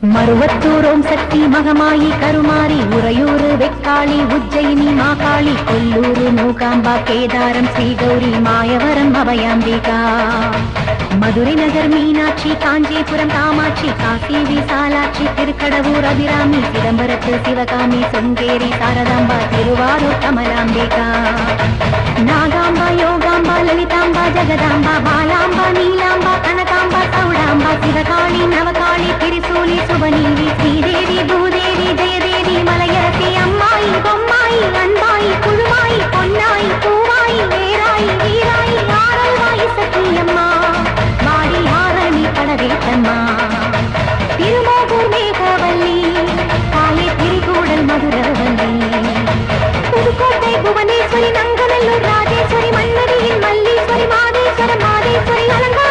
மருவத்தூர் ஓம் சக்தி மகமாயி கருமாரி உறையூர் வெக்காளி உஜ்ஜயினி மாகாளி கொல்லூர் மூகாம்பா கேதாரம் ஸ்ரீகௌரி மாயவரம் அபயாம்பிகா மதுரை நகர் மீனாட்சி காஞ்சிபுரம் காமாட்சி காசி விசாலாட்சி திருக்கடவூர் அபிராமி சிதம்பரத்து சிவகாமி சுங்கேரி சாரதாம்பா திருவாரூர் கமலாம்பிகா நாகாம்பா யோகாம்பா லலிதாம்பா ஜெகதாம்பா பாலாம்பா நீலாம்பா கனகாம்பா சௌடாம்பா சிவகாளி நவகாளி திரிசூலி சுபநீலி ஸ்ரீதேவி பூதேவி ஜெயதேவி மலையரசி அம்மாயி பொம்மாயி அன்பாயி குழுவாயி பொன்னாயி பூவாயி வேராயி வீராயி ஆரல்வாயி சத்தியம்மா வாடி ஆரணி படவேட்டம்மா திருமோகூர் மேகவல்லி காளி திரிகூடல் மதுரவல்லி புதுக்கோட்டை புவனேஸ்வரி நங்கநல்லூர் ராஜேஸ்வரி மன்மதியின் மல்லீஸ்வரி மாதேஸ்வர மாதேஸ்வரி அலங்கா